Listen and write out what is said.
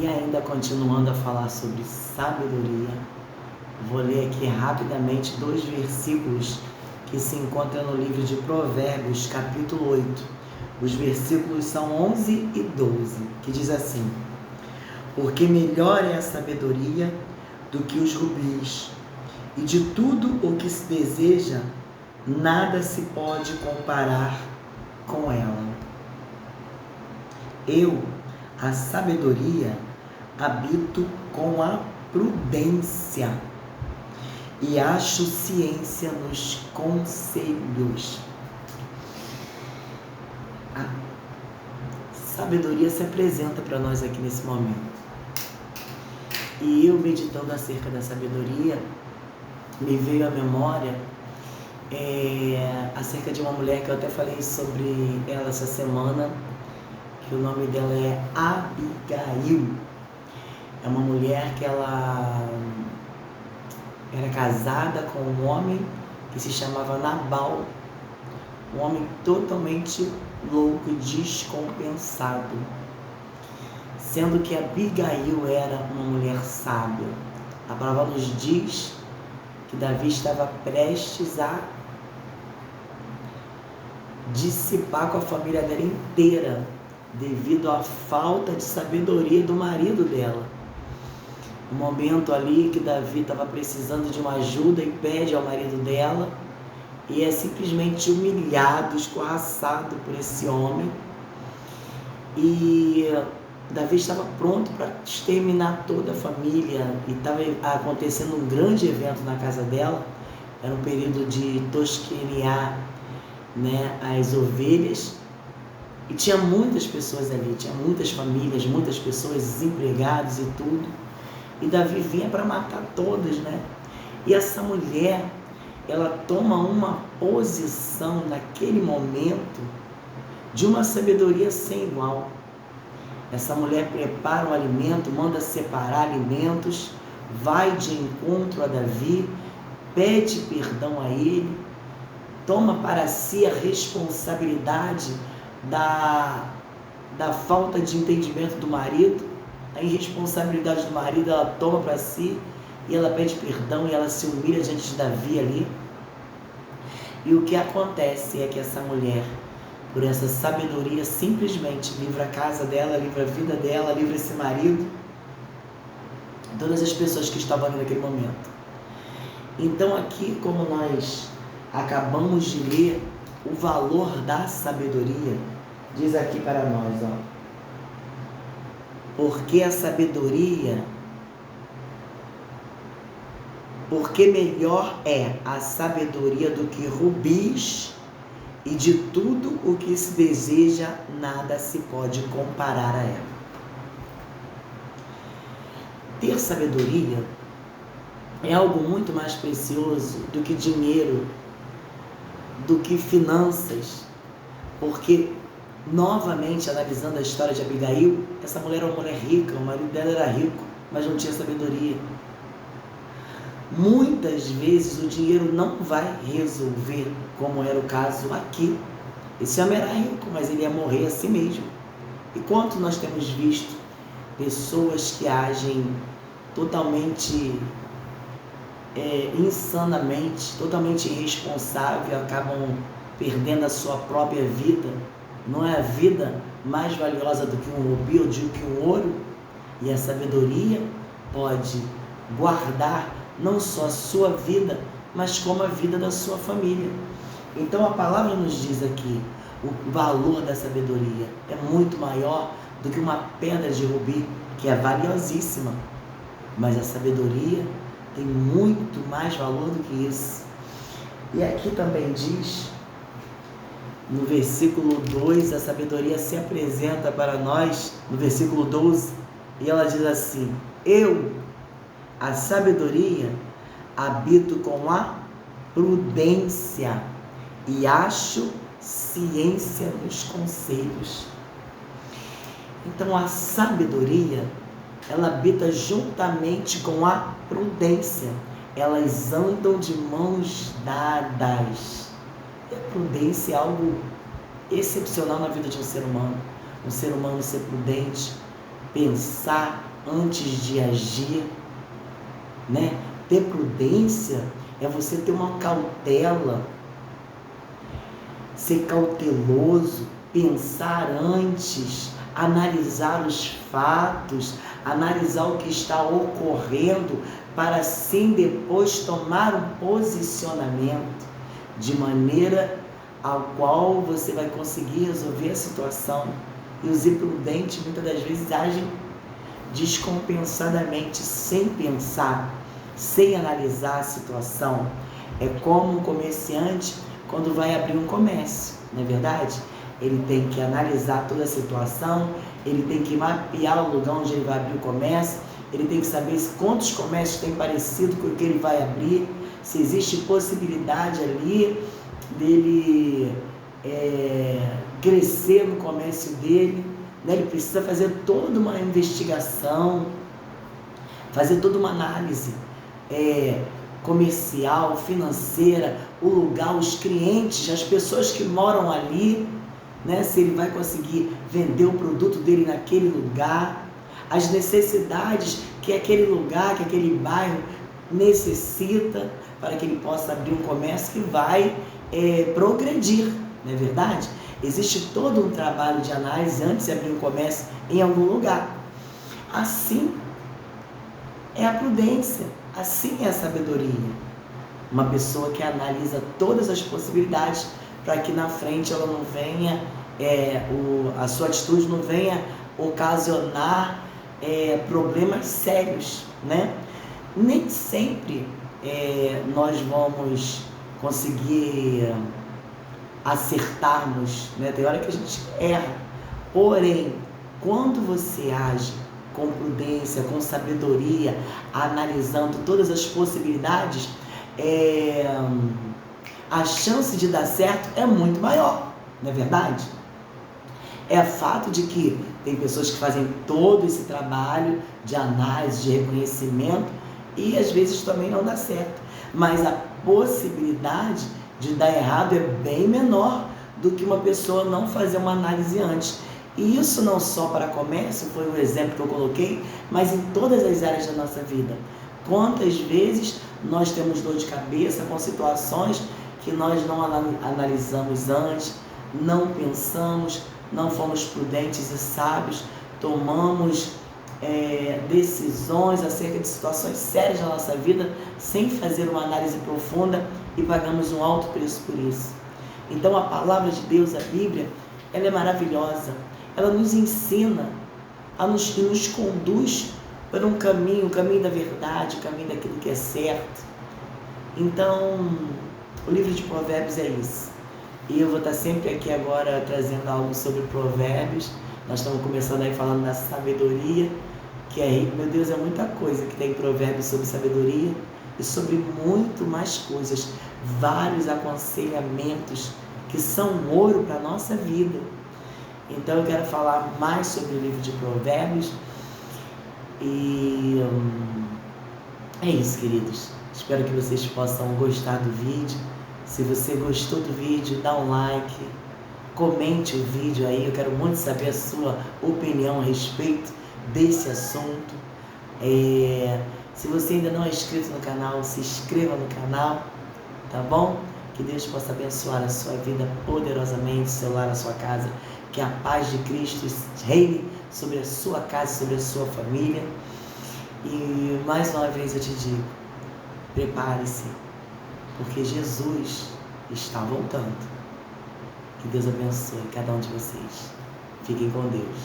E ainda continuando a falar sobre sabedoria, vou ler aqui rapidamente 2 versículos que se encontram no livro de Provérbios, capítulo 8. Os versículos são 11 e 12, que diz assim: porque melhor é a sabedoria do que os rubis, e de tudo o que se deseja, nada se pode comparar com ela. Eu, a sabedoria, habito com a prudência e acho ciência nos conselhos. A sabedoria se apresenta para nós aqui nesse momento. E eu, meditando acerca da sabedoria, me veio à memória acerca de uma mulher que eu até falei sobre ela essa semana, que o nome dela é Abigail. É uma mulher que ela era casada com um homem que se chamava Nabal, um homem totalmente louco e descompensado, sendo que Abigail era uma mulher sábia. A palavra nos diz que Davi estava prestes a dissipar com a família dela inteira, devido à falta de sabedoria do marido dela. Um momento ali que Davi estava precisando de uma ajuda e pede ao marido dela, e é simplesmente humilhado, escorraçado por esse homem. E Davi estava pronto para exterminar toda a família, e estava acontecendo um grande evento na casa dela. Era um período de tosquear, as ovelhas, e tinha muitas pessoas ali, tinha muitas famílias, muitas pessoas desempregadas e tudo, e Davi vinha para matar todas, E essa mulher, ela toma uma posição naquele momento de uma sabedoria sem igual. Essa mulher prepara um alimento, manda separar alimentos, vai de encontro a Davi, pede perdão a ele, toma para si a responsabilidade da falta de entendimento do marido, a irresponsabilidade do marido, ela toma para si, e ela pede perdão, e ela se humilha diante de Davi ali. E o que acontece é que essa mulher, por essa sabedoria, simplesmente livra a casa dela, livra a vida dela, livra esse marido, todas as pessoas que estavam ali naquele momento. Então aqui, como nós acabamos de ler o valor da sabedoria, diz aqui para nós, porque a sabedoria, porque melhor é a sabedoria do que rubis, e de tudo o que se deseja, nada se pode comparar a ela. Ter sabedoria é algo muito mais precioso do que dinheiro, do que finanças, porque, novamente, analisando a história de Abigail, essa mulher era uma mulher rica, o marido dela era rico, mas não tinha sabedoria. Muitas vezes o dinheiro não vai resolver, como era o caso aqui. Esse homem era rico, mas ele ia morrer a si mesmo. E quanto nós temos visto pessoas que agem totalmente insanamente, totalmente irresponsável, acabam perdendo a sua própria vida. Não é a vida mais valiosa do que um rubi ou do que um ouro? E a sabedoria pode guardar não só a sua vida, mas como a vida da sua família. Então a palavra nos diz aqui, o valor da sabedoria é muito maior do que uma pedra de rubi, que é valiosíssima, mas a sabedoria tem muito mais valor do que isso. E aqui também diz, no versículo 2, a sabedoria se apresenta para nós, no versículo 12, e ela diz assim: eu, a sabedoria, habito com a prudência e acho ciência nos conselhos. Então a sabedoria, ela habita juntamente com a prudência. Elas andam de mãos dadas. E a prudência é algo excepcional na vida de um ser humano. Um ser humano ser prudente, pensar antes de agir, né? Ter prudência é você ter uma cautela, ser cauteloso, pensar antes, analisar os fatos, analisar o que está ocorrendo, para assim depois tomar um posicionamento de maneira ao qual você vai conseguir resolver a situação. E os imprudentes muitas das vezes agem descompensadamente, sem pensar, sem analisar a situação. É como um comerciante quando vai abrir um comércio, não é verdade? Ele tem que analisar toda a situação, ele tem que mapear o lugar onde ele vai abrir o comércio, ele tem que saber quantos comércios tem parecido com o que ele vai abrir, se existe possibilidade ali dele crescer no comércio dele, né? Ele precisa fazer toda uma investigação, fazer toda uma análise comercial, financeira, o lugar, os clientes, as pessoas que moram ali, né? Se ele vai conseguir vender o produto dele naquele lugar, as necessidades que aquele lugar, que aquele bairro necessita para que ele possa abrir um comércio que vai progredir, não é verdade? Existe todo um trabalho de análise antes de abrir um comércio em algum lugar. Assim é a prudência, assim é a sabedoria. Uma pessoa que analisa todas as possibilidades para que na frente ela não venha, a sua atitude não venha ocasionar problemas sérios, né? Nem sempre nós vamos conseguir acertarmos, né? Tem hora que a gente erra. Porém, quando você age com prudência, com sabedoria, analisando todas as possibilidades, a chance de dar certo é muito maior, não é verdade? É fato de que tem pessoas que fazem todo esse trabalho de análise, de reconhecimento, e às vezes também não dá certo. Mas a possibilidade de dar errado é bem menor do que uma pessoa não fazer uma análise antes. E isso não só para comércio, foi o exemplo que eu coloquei, mas em todas as áreas da nossa vida. Quantas vezes nós temos dor de cabeça com situações que nós não analisamos antes, não pensamos, não fomos prudentes e sábios, tomamos decisões acerca de situações sérias na nossa vida sem fazer uma análise profunda e pagamos um alto preço por isso. Então a palavra de Deus, a Bíblia, ela é maravilhosa. Ela nos ensina e nos conduz para um caminho, o caminho da verdade, o caminho daquilo que é certo. Então, o livro de Provérbios é isso. E eu vou estar sempre aqui agora trazendo algo sobre Provérbios. Nós estamos começando aí falando da sabedoria, que meu Deus, é muita coisa que tem em Provérbios sobre sabedoria e sobre muito mais coisas. Vários aconselhamentos que são ouro para a nossa vida. Então eu quero falar mais sobre o livro de Provérbios. E é isso, queridos. Espero que vocês possam gostar do vídeo. Se você gostou do vídeo, dá um like, comente o vídeo aí. Eu quero muito saber a sua opinião a respeito desse assunto. Se você ainda não é inscrito no canal, se inscreva no canal, tá bom? Que Deus possa abençoar a sua vida poderosamente, seu lar, a sua casa. Que a paz de Cristo reine sobre a sua casa, sobre a sua família. E mais uma vez eu te digo, prepare-se, porque Jesus está voltando. Que Deus abençoe cada um de vocês. Fiquem com Deus.